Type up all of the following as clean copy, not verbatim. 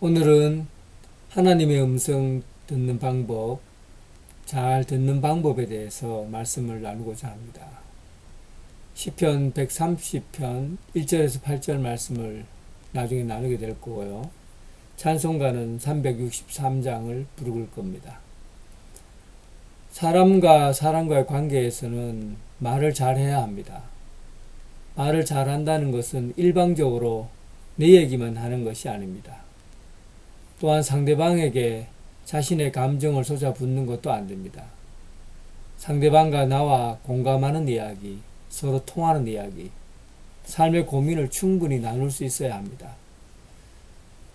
오늘은 하나님의 음성 듣는 방법, 잘 듣는 방법에 대해서 말씀을 나누고자 합니다. 시편 130편 1절에서 8절 말씀을 나중에 나누게 될 거고요. 찬송가는 363장을 부를 겁니다. 사람과 사람과의 관계에서는 말을 잘해야 합니다. 말을 잘한다는 것은 일방적으로 내 얘기만 하는 것이 아닙니다. 또한 상대방에게 자신의 감정을 쏟아붓는 것도 안 됩니다. 상대방과 나와 공감하는 이야기, 서로 통하는 이야기, 삶의 고민을 충분히 나눌 수 있어야 합니다.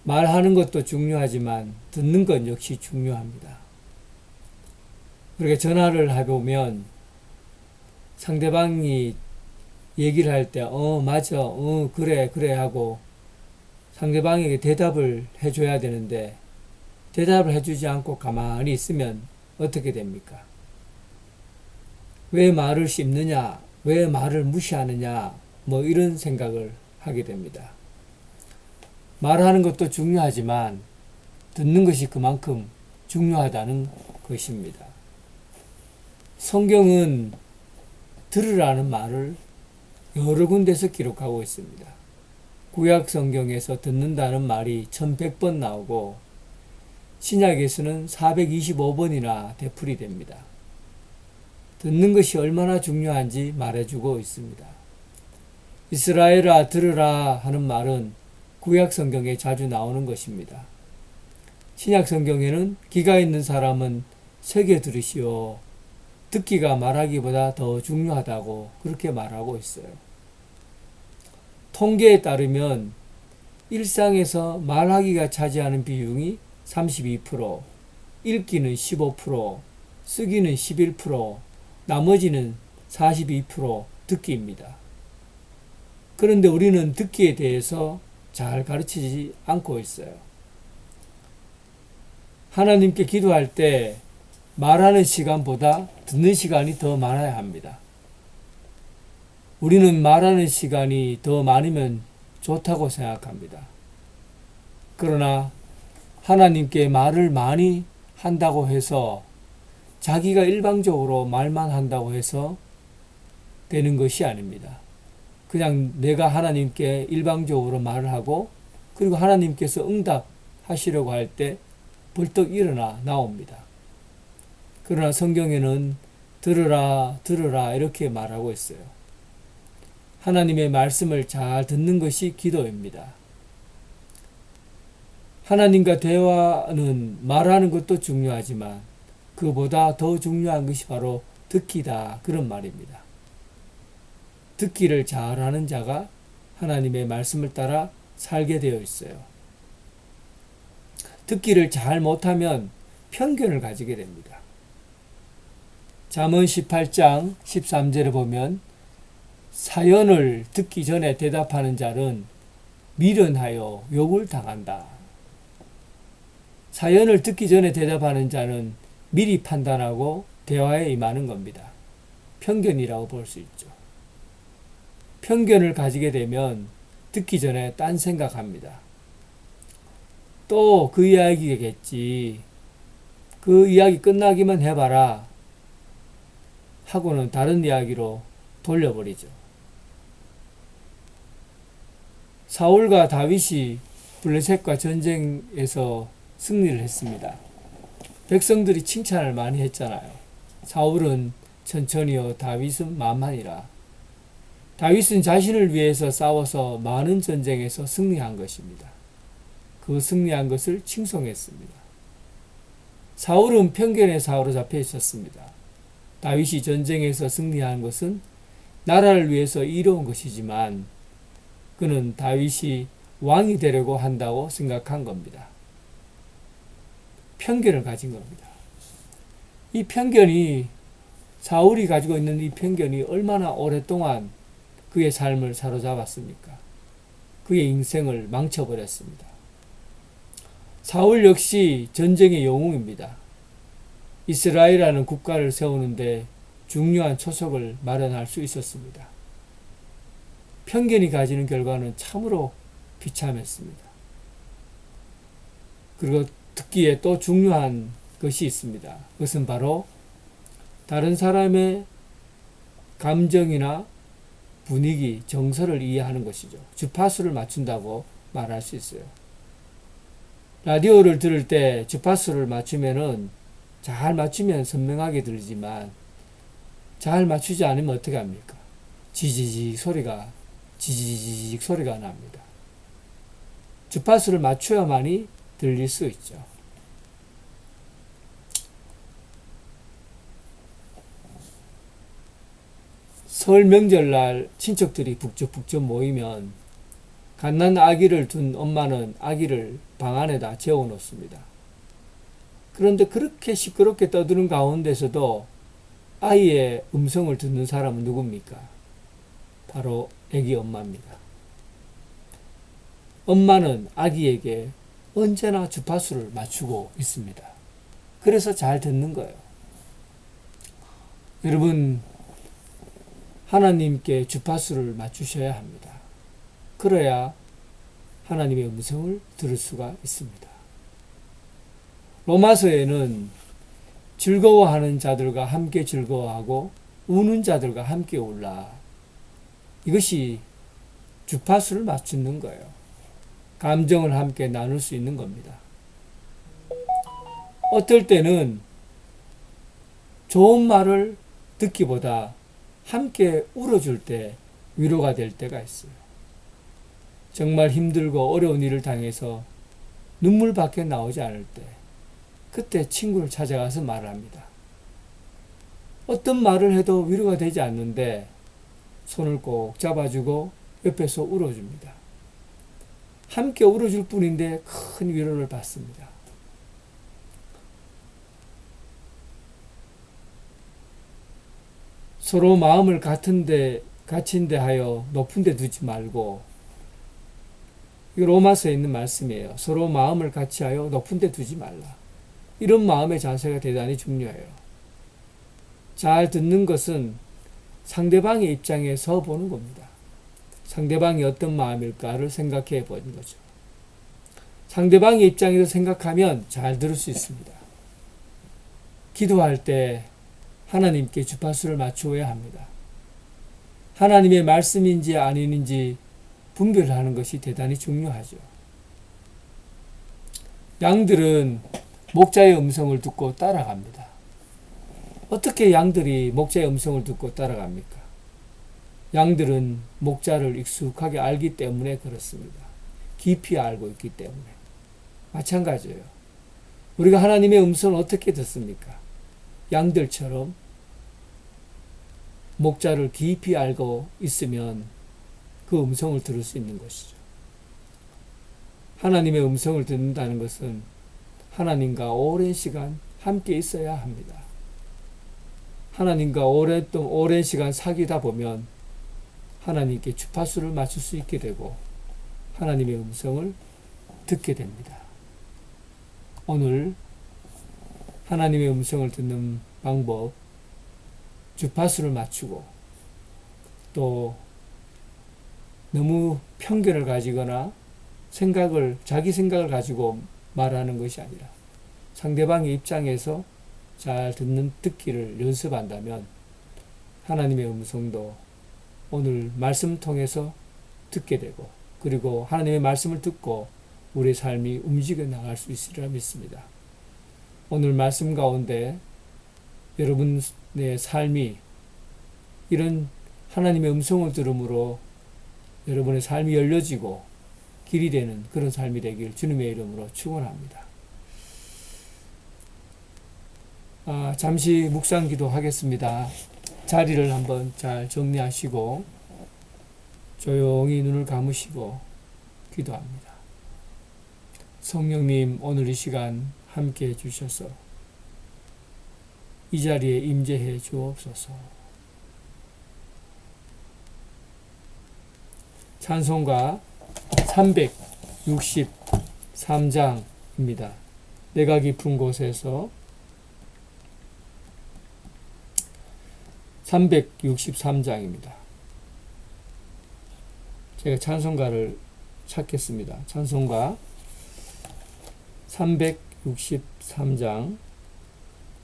말하는 것도 중요하지만 듣는 것 역시 중요합니다. 그렇게 전화를 해보면 상대방이 얘기를 할 때 맞아, 그래 하고 상대방에게 대답을 해줘야 되는데 대답을 해주지 않고 가만히 있으면 어떻게 됩니까? 왜 말을 씹느냐? 왜 말을 무시하느냐? 이런 생각을 하게 됩니다. 말하는 것도 중요하지만 듣는 것이 그만큼 중요하다는 것입니다. 성경은 들으라는 말을 여러 군데서 기록하고 있습니다. 구약 성경에서 듣는다는 말이 1100번 나오고 신약에서는 425번이나 되풀이 됩니다. 듣는 것이 얼마나 중요한지 말해주고 있습니다. 이스라엘아 들으라 하는 말은 구약 성경에 자주 나오는 것입니다. 신약 성경에는 귀가 있는 사람은 새겨 들으시오. 듣기가 말하기보다 더 중요하다고 그렇게 말하고 있어요. 통계에 따르면 일상에서 말하기가 차지하는 비중이 32%, 읽기는 15%, 쓰기는 11%, 나머지는 42% 듣기입니다. 그런데 우리는 듣기에 대해서 잘 가르치지 않고 있어요. 하나님께 기도할 때 말하는 시간보다 듣는 시간이 더 많아야 합니다. 우리는 말하는 시간이 더 많으면 좋다고 생각합니다. 그러나 하나님께 말을 많이 한다고 해서 자기가 일방적으로 말만 한다고 해서 되는 것이 아닙니다. 그냥 내가 하나님께 일방적으로 말을 하고 그리고 하나님께서 응답하시려고 할 때 벌떡 일어나 나옵니다. 그러나 성경에는 들으라 이렇게 말하고 있어요. 하나님의 말씀을 잘 듣는 것이 기도입니다. 하나님과 대화는 말하는 것도 중요하지만 그보다 더 중요한 것이 바로 듣기다 그런 말입니다. 듣기를 잘하는 자가 하나님의 말씀을 따라 살게 되어 있어요. 듣기를 잘 못하면 편견을 가지게 됩니다. 잠언 18장 13절에 보면 사연을 듣기 전에 대답하는 자는 미련하여 욕을 당한다. 사연을 듣기 전에 대답하는 자는 미리 판단하고 대화에 임하는 겁니다. 편견이라고 볼 수 있죠. 편견을 가지게 되면 듣기 전에 딴 생각합니다. 또 그 이야기겠지. 그 이야기 끝나기만 해봐라. 하고는 다른 이야기로 돌려버리죠. 사울과 다윗이 블레셋과 전쟁에서 승리를 했습니다. 백성들이 칭찬을 많이 했잖아요. 사울은 천천히요, 다윗은 만만이라. 다윗은 자신을 위해서 싸워서 많은 전쟁에서 승리한 것입니다. 그 승리한 것을 칭송했습니다. 사울은 편견에 사로잡혀 있었습니다. 다윗이 전쟁에서 승리한 것은 나라를 위해서 이뤄온 것이지만 그는 다윗이 왕이 되려고 한다고 생각한 겁니다. 편견을 가진 겁니다. 이 편견이 사울이 가지고 있는 이 편견이 얼마나 오랫동안 그의 삶을 사로잡았습니까? 그의 인생을 망쳐버렸습니다. 사울 역시 전쟁의 영웅입니다. 이스라엘이라는 국가를 세우는데 중요한 초석을 마련할 수 있었습니다. 편견이 가지는 결과는 참으로 비참했습니다. 그리고 듣기에 또 중요한 것이 있습니다. 그것은 바로 다른 사람의 감정이나 분위기, 정서를 이해하는 것이죠. 주파수를 맞춘다고 말할 수 있어요. 라디오를 들을 때 주파수를 맞추면은 잘 맞추면 선명하게 들리지만 잘 맞추지 않으면 어떻게 합니까? 지지직 소리가 납니다. 주파수를 맞춰야만이 들릴 수 있죠. 설 명절날 친척들이 북적북적 모이면 갓난 아기를 둔 엄마는 아기를 방 안에다 재워놓습니다. 그런데 그렇게 시끄럽게 떠드는 가운데서도 아이의 음성을 듣는 사람은 누굽니까? 바로 아기 엄마입니다. 엄마는 아기에게 언제나 주파수를 맞추고 있습니다. 그래서 잘 듣는 거예요. 여러분, 하나님께 주파수를 맞추셔야 합니다. 그래야 하나님의 음성을 들을 수가 있습니다. 로마서에는 즐거워하는 자들과 함께 즐거워하고 우는 자들과 함께 울라. 이것이 주파수를 맞추는 거예요. 감정을 함께 나눌 수 있는 겁니다. 어떨 때는 좋은 말을 듣기보다 함께 울어줄 때 위로가 될 때가 있어요. 정말 힘들고 어려운 일을 당해서 눈물밖에 나오지 않을 때 그때 친구를 찾아가서 말을 합니다. 어떤 말을 해도 위로가 되지 않는데 손을 꼭 잡아주고 옆에서 울어줍니다. 함께 울어줄 뿐인데 큰 위로를 받습니다. 서로 마음을 같은데 하여 높은데 두지 말고, 이 로마서에 있는 말씀이에요. 서로 마음을 같이하여 높은데 두지 말라. 이런 마음의 자세가 대단히 중요해요. 잘 듣는 것은 상대방의 입장에서 보는 겁니다. 상대방이 어떤 마음일까를 생각해 보는 거죠. 상대방의 입장에서 생각하면 잘 들을 수 있습니다. 기도할 때 하나님께 주파수를 맞추어야 합니다. 하나님의 말씀인지 아닌지 분별하는 것이 대단히 중요하죠. 양들은 목자의 음성을 듣고 따라갑니다. 어떻게 양들이 목자의 음성을 듣고 따라갑니까? 양들은 목자를 익숙하게 알기 때문에 그렇습니다. 깊이 알고 있기 때문에. 마찬가지예요. 우리가 하나님의 음성을 어떻게 듣습니까? 양들처럼 목자를 깊이 알고 있으면 그 음성을 들을 수 있는 것이죠. 하나님의 음성을 듣는다는 것은 하나님과 오랜 시간 함께 있어야 합니다. 하나님과 오랜 시간 사귀다 보면 하나님께 주파수를 맞출 수 있게 되고 하나님의 음성을 듣게 됩니다. 오늘 하나님의 음성을 듣는 방법, 주파수를 맞추고 또 너무 편견을 가지거나 자기 생각을 가지고 말하는 것이 아니라 상대방의 입장에서 잘 듣기를 연습한다면 하나님의 음성도 오늘 말씀을 통해서 듣게 되고 그리고 하나님의 말씀을 듣고 우리의 삶이 움직여 나갈 수 있으리라 믿습니다. 오늘 말씀 가운데 여러분의 삶이 이런 하나님의 음성을 들음으로 여러분의 삶이 열려지고 길이 되는 그런 삶이 되길 주님의 이름으로 축원합니다. 잠시 묵상 기도하겠습니다. 자리를 한번 잘 정리하시고 조용히 눈을 감으시고 기도합니다. 성령님, 오늘 이 시간 함께 해주셔서 이 자리에 임재해 주옵소서. 찬송가 363장입니다. 내가 깊은 곳에서 363장입니다. 제가 찬송가를 찾겠습니다. 찬송가 363장.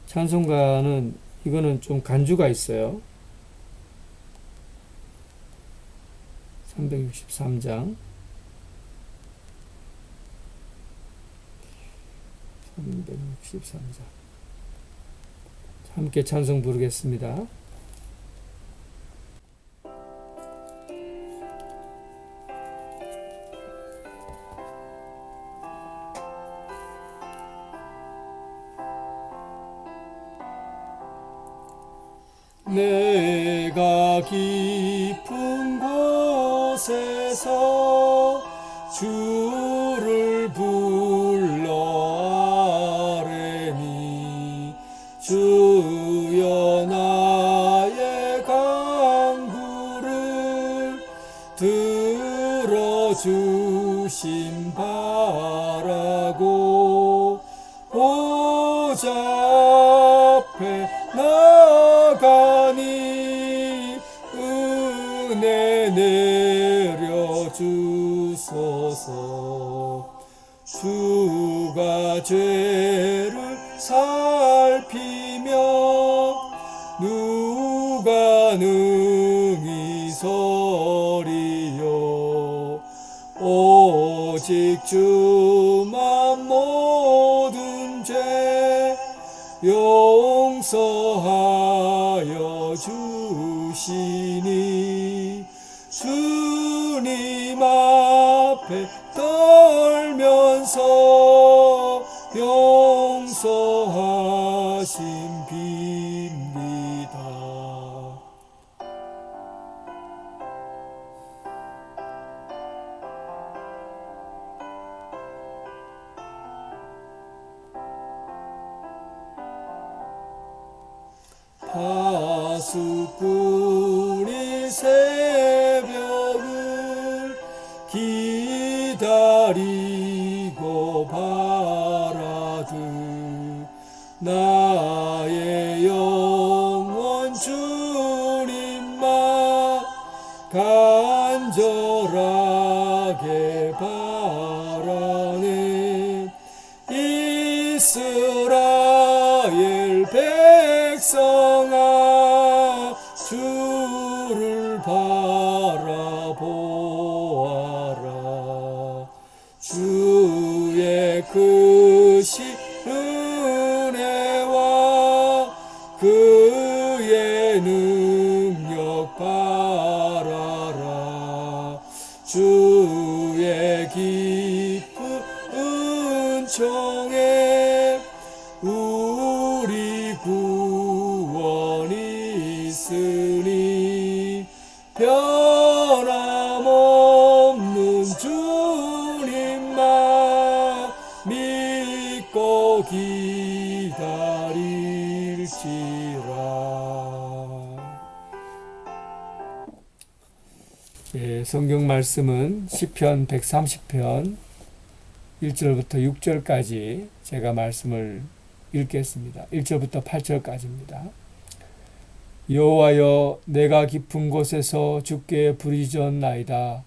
찬송가는 이거는 좀 간주가 있어요. 363장. 363장. 함께 찬송 부르겠습니다. 내가 깊은 곳에서 주를 불러 아뢰니 주여 나의 간구를 들어주심 바라고 보좌 앞에 나가니 은혜 내려주소서. 주가 죄를 살피며 누가 능히 서리요. 오직 주만 모든 죄 용서하여 주시니 주님 앞에 떨면서 용서하심 빕니다. 파수꾼이 새벽을 기다리고 바라듯 나의 영혼 주님만 간절하게 바라네. 이스라엘 백성아 주를 바라보아라. 주의 크신 은혜와 그의 능력 바라라. 주의 깊은 은총에 우리 구원이 있으니 변함없는 주님만 믿고 기다릴지라. 예, 성경 말씀은 시편 130편 1절부터 6절까지 제가 말씀을 읽겠습니다. 1절부터 8절까지입니다. 여호와여, 내가 깊은 곳에서 주께 부르짖었나이다.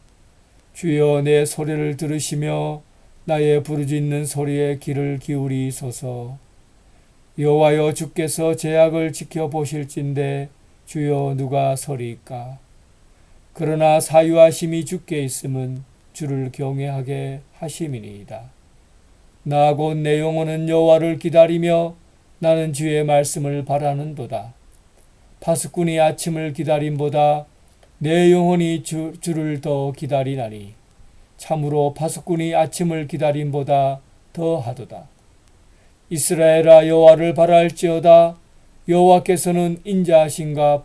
주여, 내 소리를 들으시며 나의 부르짖는 소리에 귀를 기울이소서. 여호와여, 주께서 제약을 지켜보실진대 주여 누가 서리이까. 그러나 사유하심이 주께 있음은 주를 경외하게 하심이니이다. 나 곧 내 영혼은 여호와를 기다리며 나는 주의 말씀을 바라는도다. 파수꾼이 아침을 기다림보다 내 영혼이 주를 더 기다리나니 참으로 파수꾼이 아침을 기다림보다 더하도다. 이스라엘아, 여호와를 바랄지어다. 여호와께서는 인자하심과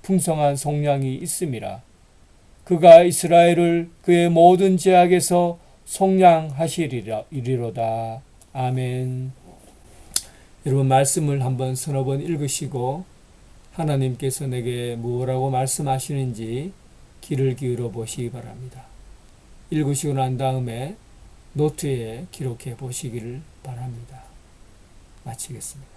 풍성한 속량이 있음이라. 그가 이스라엘을 그의 모든 죄악에서 속량하시리로다. 아멘. 여러분, 말씀을 한번 서너 번 읽으시고 하나님께서 내게 뭐라고 말씀하시는지 귀를 기울여 보시기 바랍니다. 읽으시고 난 다음에 노트에 기록해 보시기를 바랍니다. 마치겠습니다.